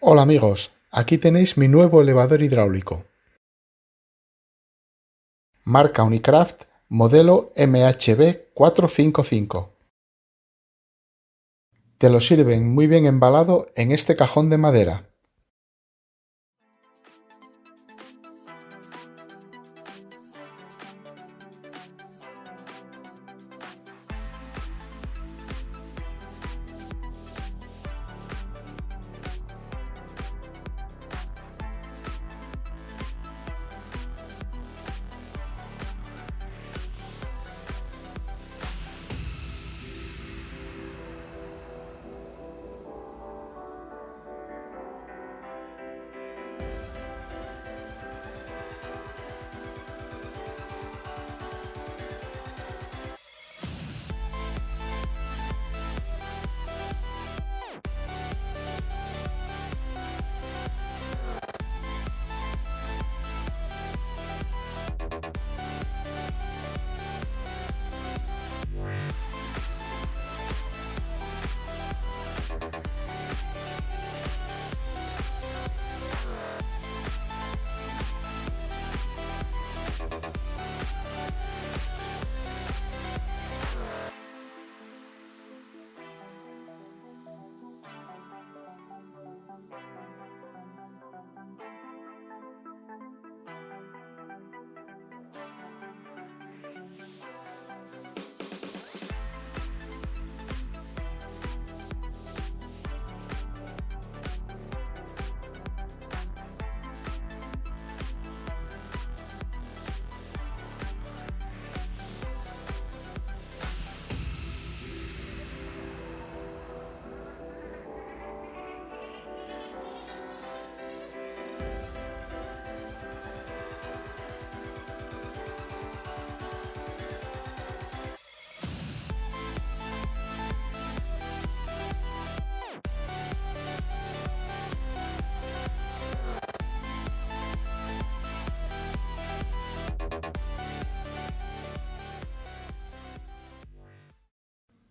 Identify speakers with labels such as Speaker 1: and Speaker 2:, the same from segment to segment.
Speaker 1: Hola amigos, aquí tenéis mi nuevo elevador hidráulico. Marca Unicraft, modelo MHB 455. Te lo sirven muy bien embalado en este cajón de madera.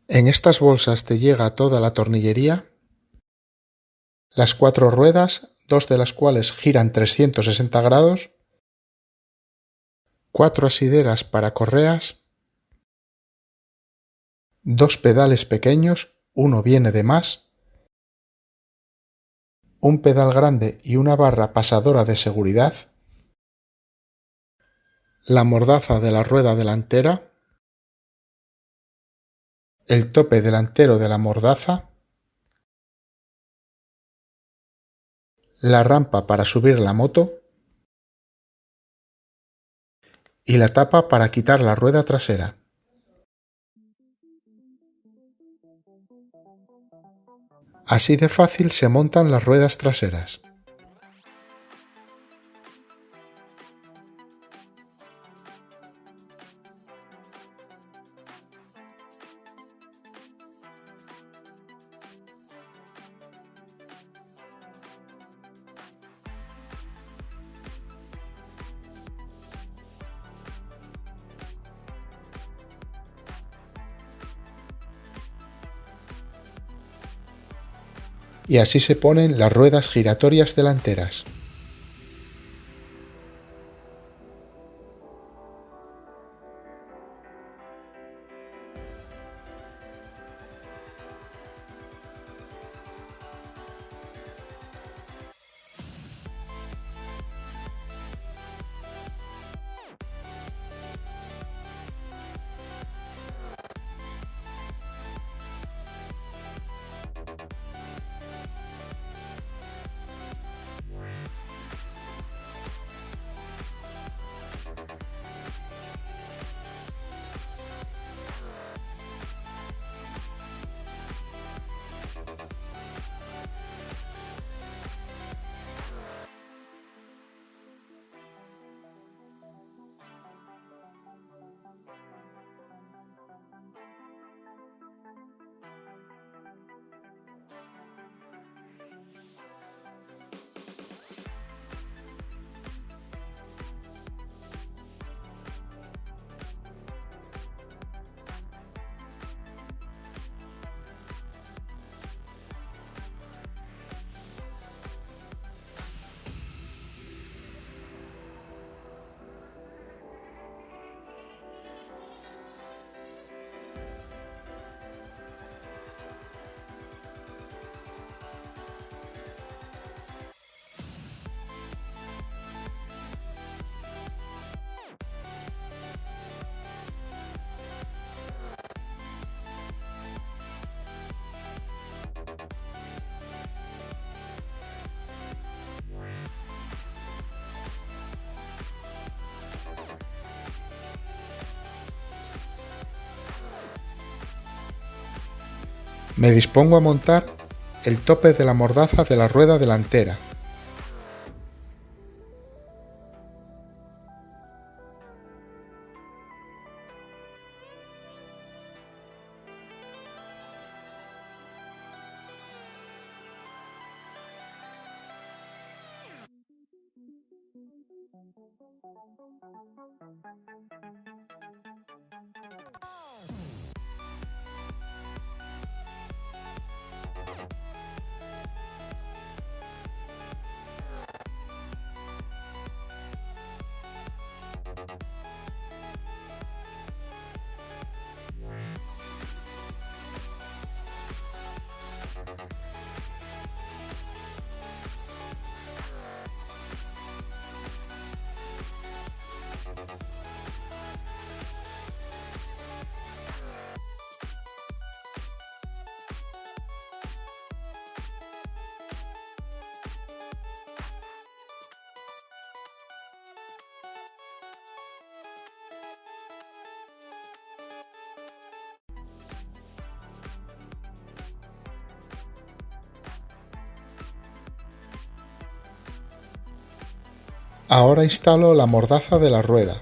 Speaker 1: En estas bolsas te llega toda la tornillería, las 4 ruedas, 2 de las cuales giran 360 grados, 4 asideras para correas, 2 pedales pequeños, uno viene de más, un pedal grande y una barra pasadora de seguridad, la mordaza de la rueda delantera, el tope delantero de la mordaza, la rampa para subir la moto y la tapa para quitar la rueda trasera. Así de fácil se montan las ruedas traseras. Y así se ponen las ruedas giratorias delanteras. Me dispongo a montar el tope de la mordaza de la rueda delantera. Ahora instalo la mordaza de la rueda.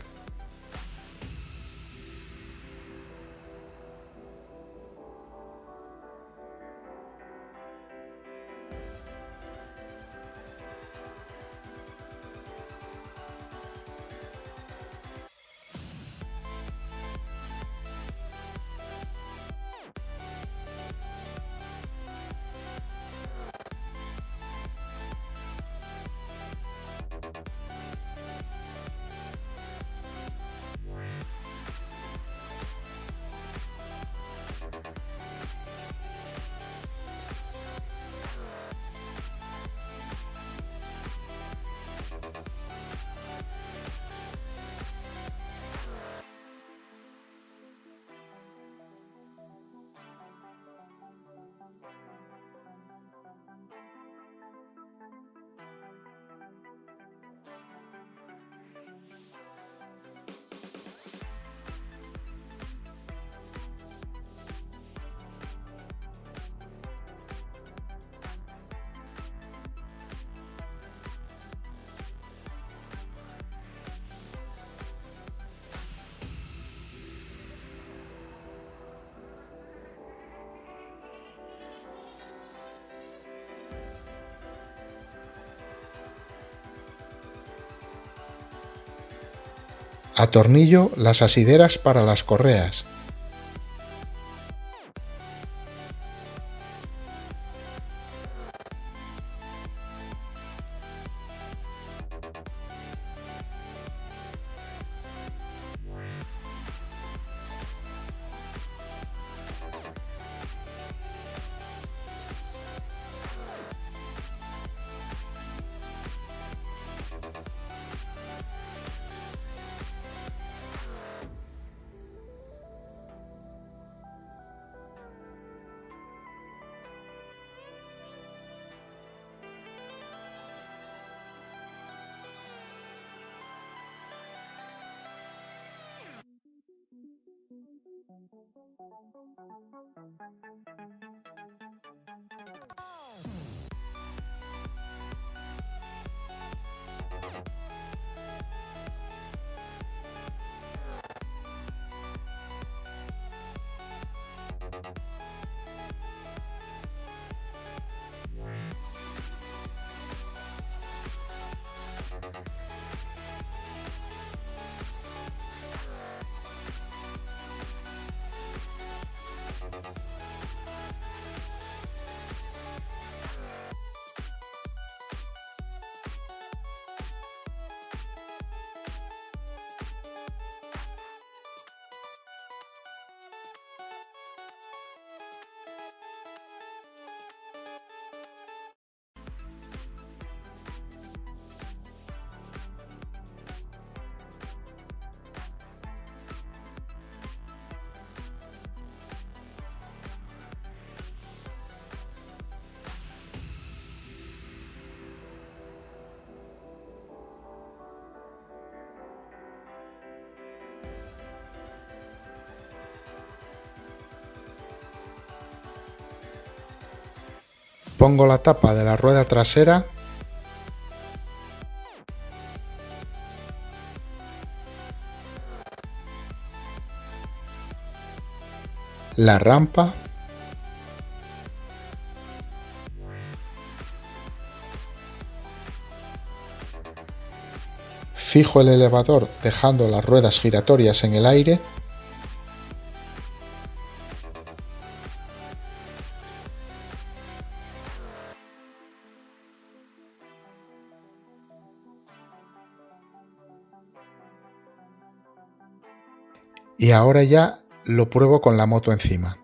Speaker 1: Atornillo las asideras para las correas. Pongo la tapa de la rueda trasera la rampa, fijo el elevador dejando las ruedas giratorias en el aire y ahora ya lo pruebo con la moto encima.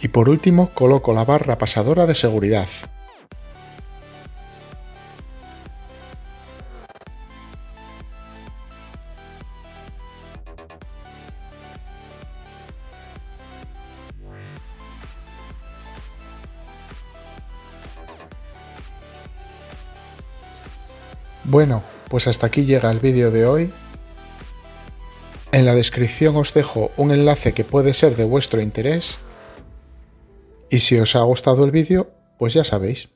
Speaker 1: Y por último coloco la barra pasadora de seguridad. Bueno, pues hasta aquí llega el vídeo de hoy. En la descripción os dejo un enlace que puede ser de vuestro interés. Y si os ha gustado el vídeo, pues ya sabéis.